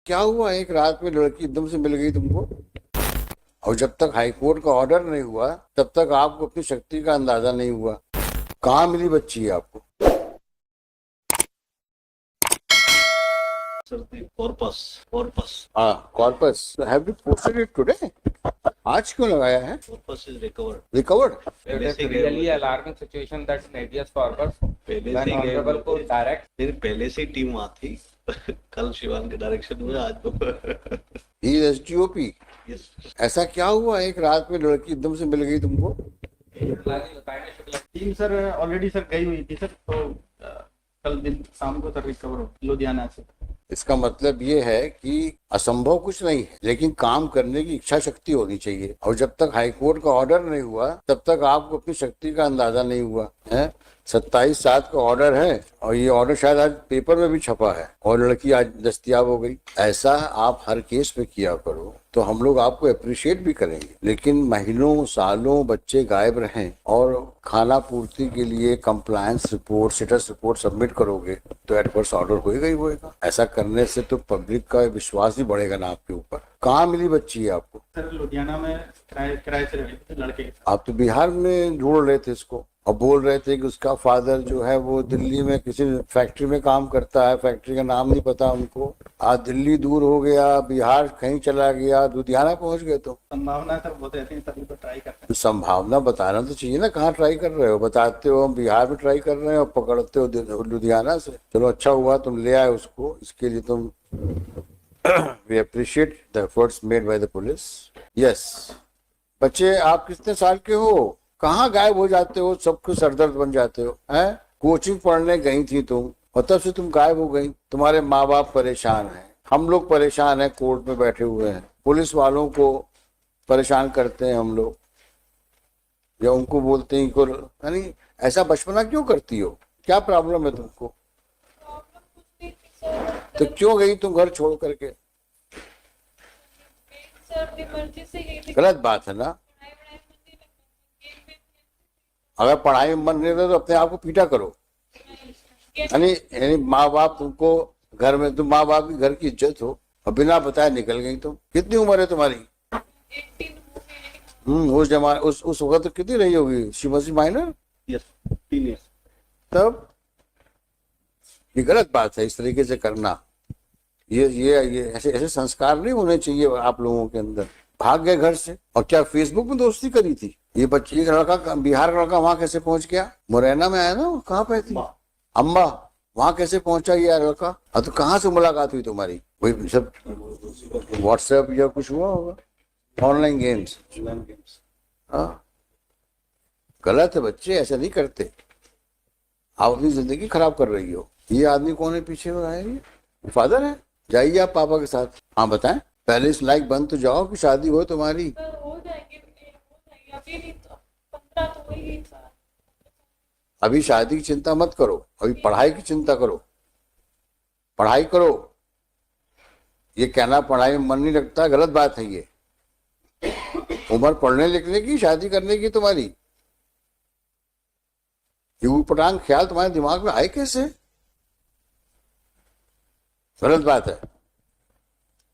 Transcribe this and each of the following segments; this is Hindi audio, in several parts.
क्या हुआ एक रात में लड़की एकदम से मिल गई तुमको? और जब तक हाई कोर्ट का ऑर्डर नहीं हुआ तब तक आपको अपनी शक्ति का अंदाजा नहीं हुआ। कहाँ मिली बच्ची है आपको? कॉर्पस कॉर्पस हाँ, corpus. Have you posted it today? आज क्यों लगाया है? Corpus is recovered. Recovered? It is really alarming situation that Nadia's corpus पहले when से ही honorable गए court direct फिर पहले से टीम वहाँ थी। कल शिवान के डायरेक्शन में आज तो ही एसडीओपी। यस ऐसा क्या हुआ एक रात में लड़की एकदम से मिल गई तुमको? टीम सर ऑलरेडी सर गई हुई थी सर, तो कल दिन शाम को सर रिकवर हो लुधियाना से। इसका मतलब ये है कि असंभव कुछ नहीं है, लेकिन काम करने की इच्छा शक्ति होनी चाहिए। और जब तक हाई कोर्ट का ऑर्डर नहीं हुआ तब तक आपको अपनी शक्ति का अंदाजा नहीं हुआ है। 27/7 का ऑर्डर है और ये ऑर्डर शायद आज पेपर में भी छपा है और लड़की आज दस्तयाब हो गई। ऐसा आप हर केस में किया करो तो हम लोग आपको अप्रिशिएट भी करेंगे। लेकिन महीनों सालों बच्चे गायब रहें और खाना पूर्ति के लिए compliance report, status report submit करोगे तो एडवर्स ऑर्डर होएगा ही होएगा। ऐसा करने से तो पब्लिक का विश्वास ही बढ़ेगा ना आपके ऊपर। कहाँ मिली बच्ची है आपको? सर लुधियाना में किराए से रहे थे लड़के के साथ। आप तो बिहार में ढूंढ रहे थे इसको और बोल रहे थे कि उसका फादर जो है वो दिल्ली में किसी फैक्ट्री में काम करता है, फैक्ट्री का नाम नहीं पता हमको। आज दिल्ली दूर हो गया, बिहार कहीं चला गया, लुधियाना पहुंच गए। तो संभावना है सर बहुत रहती है, तभी तो ट्राई करते हैं। संभावना बताना तो चाहिए ना, कहाँ ट्राई कर रहे हो? बताते हो हम बिहार में ट्राई कर रहे हैं और पकड़ते हो लुधियाना से। चलो अच्छा हुआ तुम ले आए उसको, इसके लिए तुम we appreciate the efforts made by the police. Yes. बच्चे आप कितने साल के हो? कहाँ गायब हो जाते हो? सबको सरदर्द बन जाते हो हैं? कोचिंग पढ़ने गई थी तुम और तब से तुम गायब हो गई। तुम्हारे माँ बाप परेशान हैं, हम लोग परेशान हैं, कोर्ट में बैठे हुए हैं, पुलिस वालों को परेशान करते हैं हम लोग या उनको बोलते हैं को। यानी ऐसा बचपना क्यों करती हो? क्या प्रॉब्लम है तुमको? तो क्यों गई तुम घर छोड़ करके? गलत बात है ना। अगर पढ़ाई में मन नहीं रहे तो अपने आप को पीटा करो। यानी माँ बाप तुमको घर में, तुम माँ बाप की घर की इज्जत हो और बिना बताए निकल गई तुम। कितनी उम्र है तुम्हारी? उस जमाने उस वक्त तो कितनी रही होगी? She was minor. Yes 3 years. तब ये गलत बात है इस तरीके से करना। ये ऐसे ऐसे संस्कार नहीं होने चाहिए आप लोगों के अंदर। भाग गए घर से और क्या फेसबुक में दोस्ती करी थी? ये बच्ची, ये लड़का, बिहार का लड़का वहां कैसे पहुंच गया? मुरैना में आया ना, कहाँ पे थी? अम्बा। वहां कैसे पहुंचा ये लड़का? तो कहाँ से मुलाकात हुई तुम्हारी? वही सब व्हाट्सएप या कुछ हुआ होगा, ऑनलाइन गेम्स। हाँ, गलत है बच्चे, ऐसा नहीं करते। आप अपनी जिंदगी खराब कर रही हो। ये आदमी कौन है पीछे में आया? ये फादर है। जाइए आप पापा के साथ। हाँ बताएं, पहले इस लायक बन तो जाओ कि शादी हो तुम्हारी। हो जाएगी अभी नहीं तो 15 तो हो ही गई। अभी शादी की चिंता मत करो, अभी पढ़ाई की चिंता करो। पढ़ाई करो। ये कहना पढ़ाई में मन नहीं लगता, गलत बात है। ये उम्र पढ़ने लिखने की, शादी करने की तुम्हारी। ये ऊटपटांग ख्याल तुम्हारे दिमाग में आए कैसे? गलत बात है।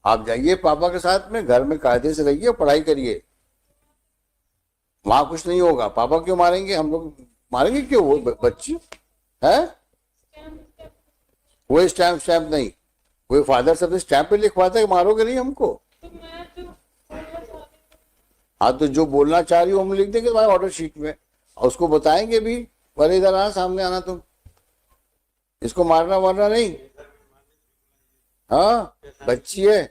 आप जाइए पापा के साथ में, घर में कायदे से रहिए, पढ़ाई करिए। वहां कुछ नहीं होगा। पापा क्यों मारेंगे? हम लोग मारेंगे क्यों? वो बच्ची है, वो स्टैम्प नहीं, कोई फादर सब स्टैम्प पे लिखवाता है, मारोगे नहीं हमको। हाँ, तो जो बोलना चाह रही हो हम लिख देंगे तुम्हारे ऑर्डर शीट में और उसको बताएंगे भी। अरे इधर आना, सामने आना, तुम इसको मारना वारना नहीं। हाँ, बच्ची है,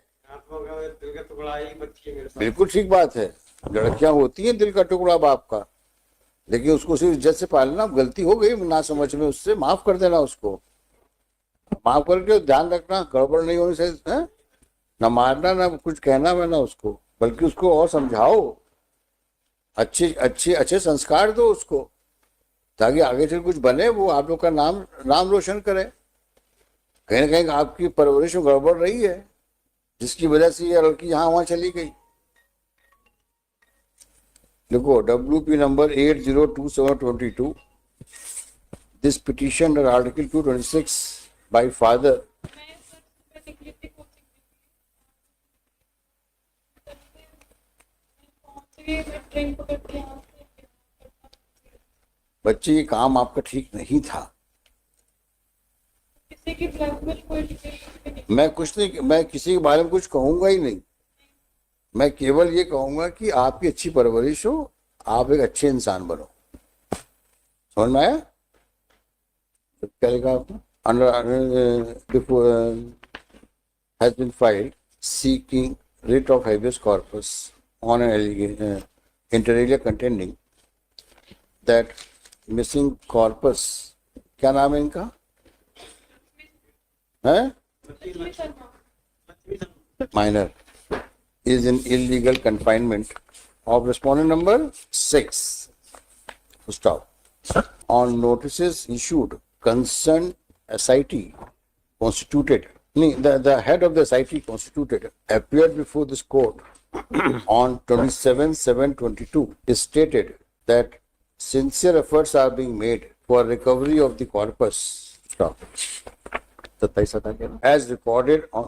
बिल्कुल ठीक बात है। लड़कियां होती हैं दिल का टुकड़ा बाप का, लेकिन उसको सिर्फ इज्जत से पालना। गलती हो गई ना समझ में, उससे माफ कर देना उसको। माफ करके ध्यान रखना गड़बड़ नहीं होनी चाहिए। ना मारना, ना कुछ कहना वरना उसको, बल्कि उसको और समझाओ, अच्छे अच्छे अच्छे संस्कार दो उसको, ताकि आगे चल कुछ बने, वो आप लोग का नाम रोशन करे। कहीं ना कहीं आपकी परवरिश में गड़बड़ रही है जिसकी वजह से ये लड़की यहाँ वहां चली गई। देखो WP number 802722, this petition under Article 226 by father। मैं ट्रेन पकड़ के यहाँ से बच्चे ये काम आपका ठीक नहीं था। किसी की ब्लैकमेल कोई डिटेल्स भी नहीं। मैं कुछ नहीं, मैं किसी के बारे में कुछ कहूंगा ही नहीं। मैं केवल ये कहूंगा कि आपकी अच्छी परवरिश हो, आप एक अच्छे इंसान बनो। समझ में आया? तो क्या लिखा आपने? Under has been filed seeking writ of habeas corpus on an allegation inter alia contending that missing corpus, क्या नाम है इनका? है Lakshmi Sharma minor is in illegal confinement of respondent number 6. Stop. On notices issued, concerned SIT constituted, the head of the SIT constituted appeared before this court on 27/7/22. It stated that sincere efforts are being made for recovery of the corpus. Stop. As recorded on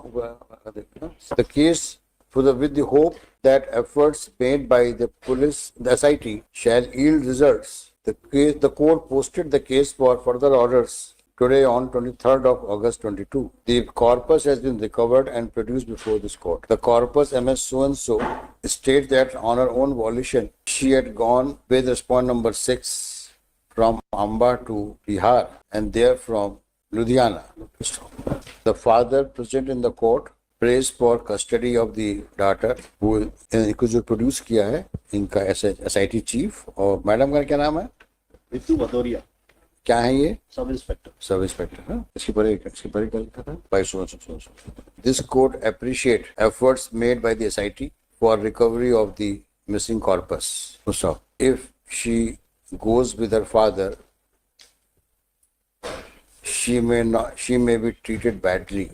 the case with the hope that efforts made by the police, the SIT, shall yield results. The court posted the case for further orders today on 23rd of August 22. The corpus has been recovered and produced before this court. The corpus MS so-and-so states that on her own volition, she had gone with respondent number 6 from Amba to Bihar and there from Ludhiana. The father present in the court prays for custody of the daughter who इनको जो प्रोड्यूस किया है इनका SIT चीफ, और मैडम का क्या नाम है? रितु भदौरिया, क्या है ये? Sub inspector. सब इंस्पेक्टर है। इसकी परे क्या लिखा था? By so and so. This court appreciate efforts made by the SIT for recovery of the missing corpus. So, if she goes with her father, she may be treated badly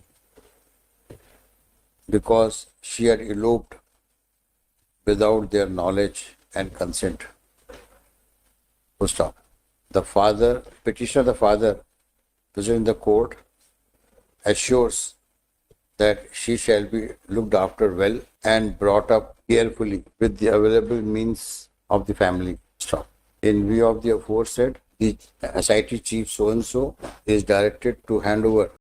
because she had eloped without their knowledge and consent. Full stop. The father, petitioner, the father, present in the court, assures that she shall be looked after well and brought up carefully with the available means of the family. Stop. In view of the aforesaid, the SIT chief so-and-so is directed to hand over